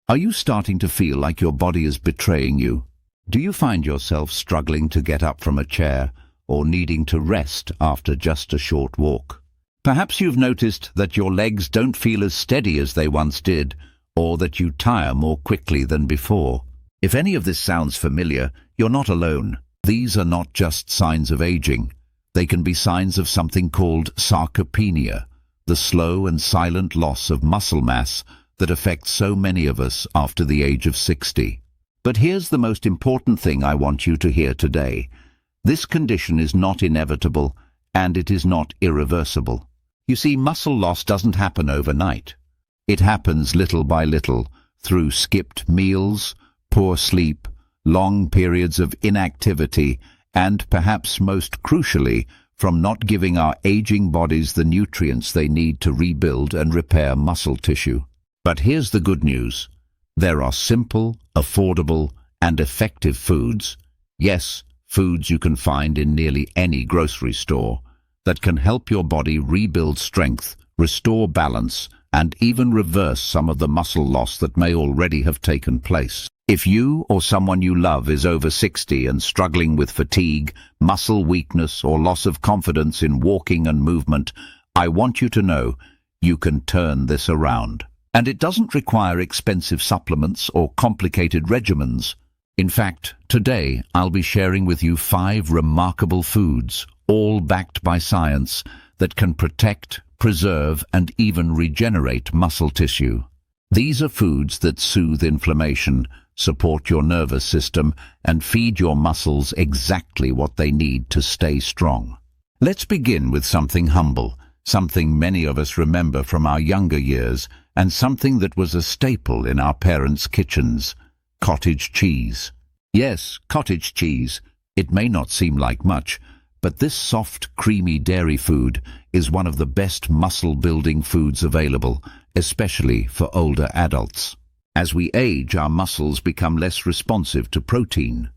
Are you starting to feel like your body is betraying you? Do you find yourself struggling to get up from a chair or needing to rest after just a short walk? Perhaps you've noticed that your legs don't feel as steady as they once did, or that you tire more quickly than before. If any of this sounds familiar, you're not alone. These are not just signs of aging. They can be signs of something called sarcopenia, the slow and silent loss of muscle mass that affects so many of us after the age of 60. But here's the most important thing I want you to hear today. This condition is not inevitable, and it is not irreversible. You see, muscle loss doesn't happen overnight. It happens little by little, through skipped meals, poor sleep, long periods of inactivity, and perhaps most crucially, from not giving our aging bodies the nutrients they need to rebuild and repair muscle tissue. But here's the good news. There are simple, affordable, and effective foods, yes, foods you can find in nearly any grocery store, that can help your body rebuild strength, restore balance, and even reverse some of the muscle loss that may already have taken place. If you or someone you love is over 60 and struggling with fatigue, muscle weakness, or loss of confidence in walking and movement, I want you to know you can turn this around. And it doesn't require expensive supplements or complicated regimens. In fact, today I'll be sharing with you 5 remarkable foods, all backed by science, that can protect, preserve, and even regenerate muscle tissue. These are foods that soothe inflammation, support your nervous system, and feed your muscles exactly what they need to stay strong. Let's begin with something humble, something many of us remember from our younger years, and something that was a staple in our parents' kitchens: cottage cheese. Yes, cottage cheese. It may not seem like much, but this soft, creamy dairy food is one of the best muscle-building foods available, especially for older adults. As we age, our muscles become less responsive to protein.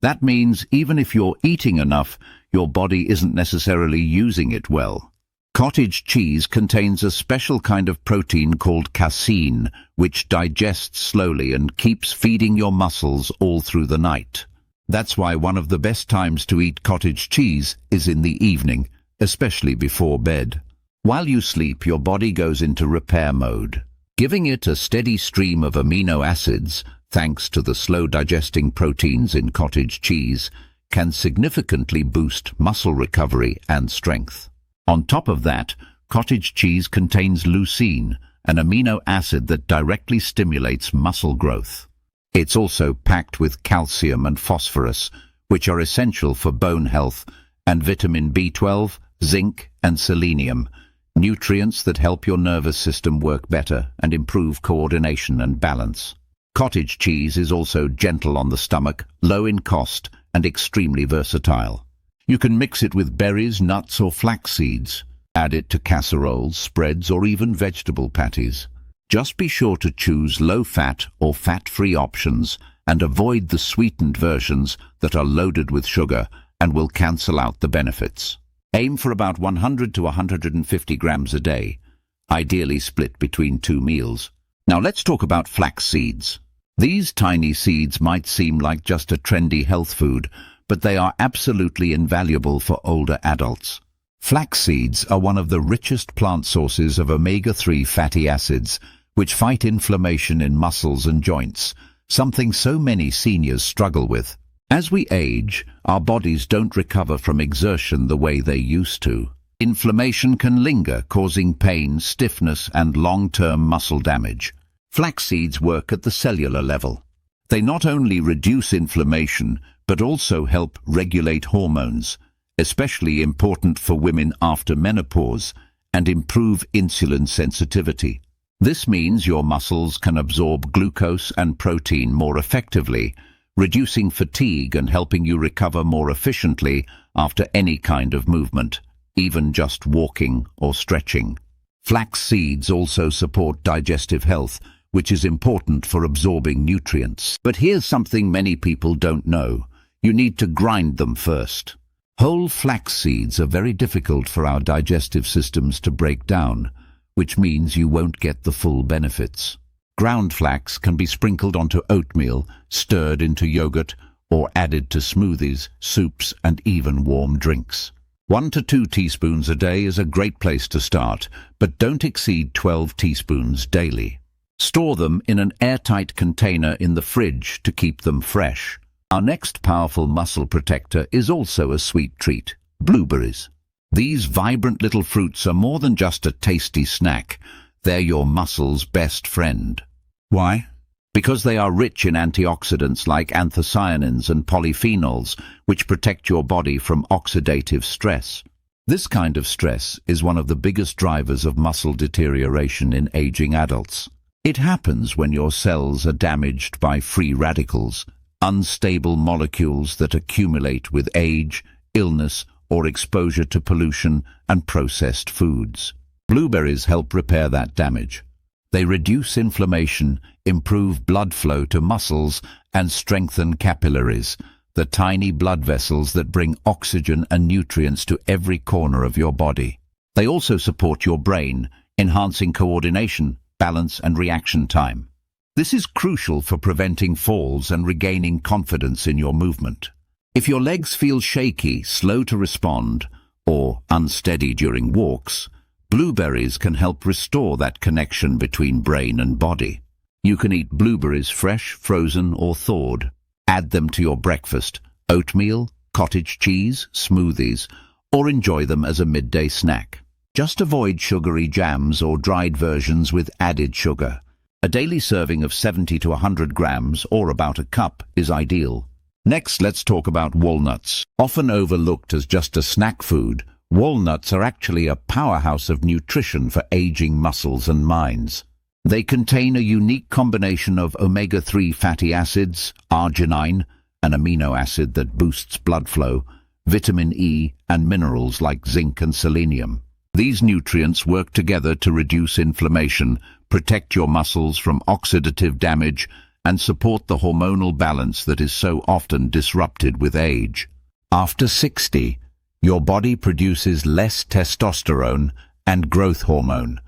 That means even if you're eating enough, your body isn't necessarily using it well. Cottage cheese contains a special kind of protein called casein, which digests slowly and keeps feeding your muscles all through the night. That's why one of the best times to eat cottage cheese is in the evening, especially before bed. While you sleep, your body goes into repair mode. Giving it a steady stream of amino acids, thanks to the slow-digesting proteins in cottage cheese, can significantly boost muscle recovery and strength. On top of that, cottage cheese contains leucine, an amino acid that directly stimulates muscle growth. It's also packed with calcium and phosphorus, which are essential for bone health, and vitamin B12, zinc, and selenium, nutrients that help your nervous system work better and improve coordination and balance. Cottage cheese is also gentle on the stomach, low in cost, and extremely versatile. You can mix it with berries, nuts, or flax seeds. Add it to casseroles, spreads, or even vegetable patties. Just be sure to choose low-fat or fat-free options and avoid the sweetened versions that are loaded with sugar and will cancel out the benefits. Aim for about 100 to 150 grams a day, ideally split between 2 meals. Now let's talk about flax seeds. These tiny seeds might seem like just a trendy health food, but they are absolutely invaluable for older adults. Flax seeds are one of the richest plant sources of omega-3 fatty acids, which fight inflammation in muscles and joints, something so many seniors struggle with. As we age, our bodies don't recover from exertion the way they used to. Inflammation can linger, causing pain, stiffness, and long-term muscle damage. Flax seeds work at the cellular level. They not only reduce inflammation, but also help regulate hormones, especially important for women after menopause, and improve insulin sensitivity. This means your muscles can absorb glucose and protein more effectively, reducing fatigue and helping you recover more efficiently after any kind of movement, even just walking or stretching. Flax seeds also support digestive health, which is important for absorbing nutrients. But here's something many people don't know. You need to grind them first. Whole flax seeds are very difficult for our digestive systems to break down, which means you won't get the full benefits. ground flax can be sprinkled onto oatmeal, stirred into yogurt, or added to smoothies, soups, and even warm drinks. 1 to 2 teaspoons a day is a great place to start, but don't exceed 12 teaspoons daily. Store them in an airtight container in the fridge to keep them fresh. Our next powerful muscle protector is also a sweet treat: blueberries. These vibrant little fruits are more than just a tasty snack. They're your muscles' best friend. Why? Because they are rich in antioxidants like anthocyanins and polyphenols, which protect your body from oxidative stress. This kind of stress is one of the biggest drivers of muscle deterioration in aging adults. It happens when your cells are damaged by free radicals, unstable molecules that accumulate with age, illness, or exposure to pollution and processed foods. Blueberries help repair that damage. They reduce inflammation, improve blood flow to muscles, and strengthen capillaries, the tiny blood vessels that bring oxygen and nutrients to every corner of your body. They also support your brain, enhancing coordination, balance, and reaction time. This is crucial for preventing falls and regaining confidence in your movement. If your legs feel shaky, slow to respond, or unsteady during walks, blueberries can help restore that connection between brain and body. You can eat blueberries fresh, frozen, or thawed. Add them to your breakfast, oatmeal, cottage cheese, smoothies, or enjoy them as a midday snack. Just avoid sugary jams or dried versions with added sugar. A daily serving of 70 to 100 grams, or about a cup, is ideal. Next, let's talk about walnuts. Often overlooked as just a snack food, walnuts are actually a powerhouse of nutrition for aging muscles and minds. They contain a unique combination of omega-3 fatty acids, arginine, an amino acid that boosts blood flow, vitamin E, and minerals like zinc and selenium. These nutrients work together to reduce inflammation, protect your muscles from oxidative damage, and support the hormonal balance that is so often disrupted with age. After 60, your body produces less testosterone and growth hormone,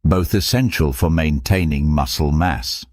both essential for maintaining muscle mass.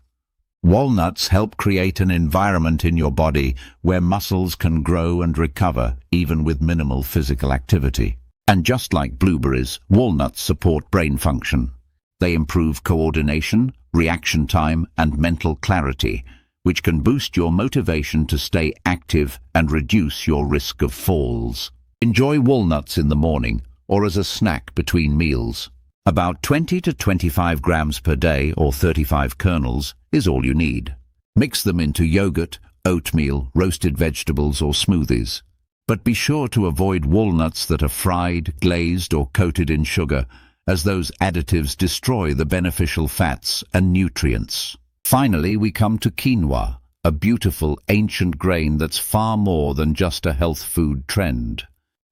Walnuts help create an environment in your body where muscles can grow and recover even with minimal physical activity. And just like blueberries, walnuts support brain function. They improve coordination, reaction time, and mental clarity, which can boost your motivation to stay active and reduce your risk of falls. Enjoy walnuts in the morning or as a snack between meals. About 20 to 25 grams per day, or 35 kernels, is all you need. Mix them into yogurt, oatmeal, roasted vegetables, or smoothies. But be sure to avoid walnuts that are fried, glazed, or coated in sugar, as those additives destroy the beneficial fats and nutrients. Finally, we come to quinoa, a beautiful ancient grain that's far more than just a health food trend.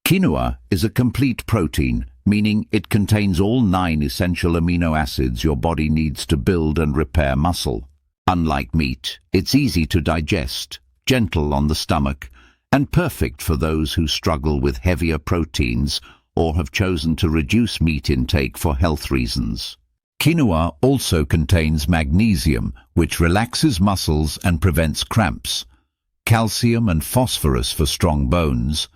Quinoa is a complete protein, meaning it contains all 9 essential amino acids your body needs to build and repair muscle. Unlike meat, it's easy to digest, gentle on the stomach, and perfect for those who struggle with heavier proteins or have chosen to reduce meat intake for health reasons. Quinoa also contains magnesium, which relaxes muscles and prevents cramps, calcium and phosphorus for strong bones,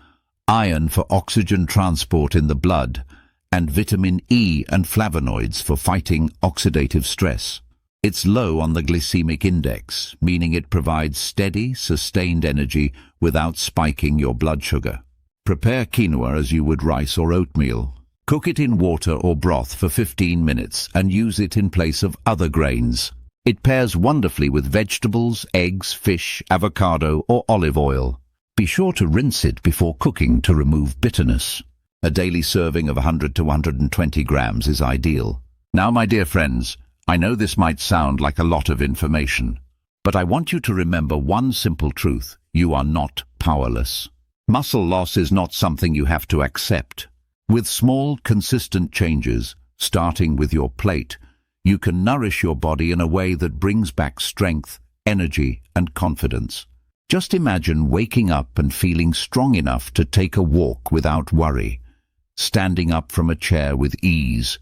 iron for oxygen transport in the blood, and vitamin E and flavonoids for fighting oxidative stress. It's low on the glycemic index, meaning it provides steady, sustained energy without spiking your blood sugar. Prepare quinoa as you would rice or oatmeal. Cook it in water or broth for 15 minutes and use it in place of other grains. It pairs wonderfully with vegetables, eggs, fish, avocado, or olive oil. Be sure to rinse it before cooking to remove bitterness. A daily serving of 100 to 120 grams is ideal. Now, my dear friends, I know this might sound like a lot of information, but I want you to remember one simple truth: you are not powerless. Muscle loss is not something you have to accept. With small, consistent changes, starting with your plate, you can nourish your body in a way that brings back strength, energy, and confidence. Just imagine waking up and feeling strong enough to take a walk without worry, standing up from a chair with ease,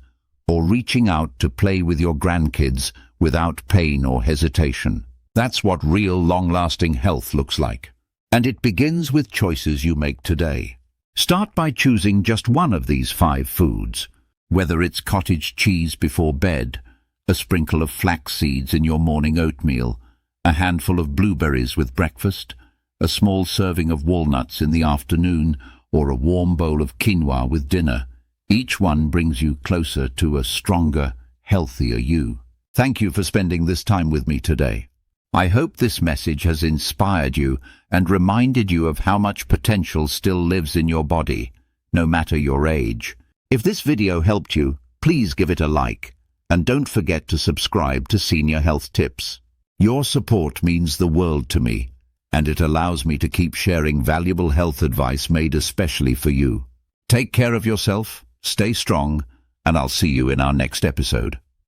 or reaching out to play with your grandkids without pain or hesitation. That's what real long-lasting health looks like. And it begins with choices you make today. Start by choosing just one of these 5 foods, whether it's cottage cheese before bed, a sprinkle of flax seeds in your morning oatmeal, a handful of blueberries with breakfast, a small serving of walnuts in the afternoon, or a warm bowl of quinoa with dinner. Each one brings you closer to a stronger, healthier you. Thank you for spending this time with me today. I hope this message has inspired you and reminded you of how much potential still lives in your body, no matter your age. If this video helped you, please give it a like, and don't forget to subscribe to Senior Health Tips. Your support means the world to me, and it allows me to keep sharing valuable health advice made especially for you. Take care of yourself, stay strong, and I'll see you in our next episode.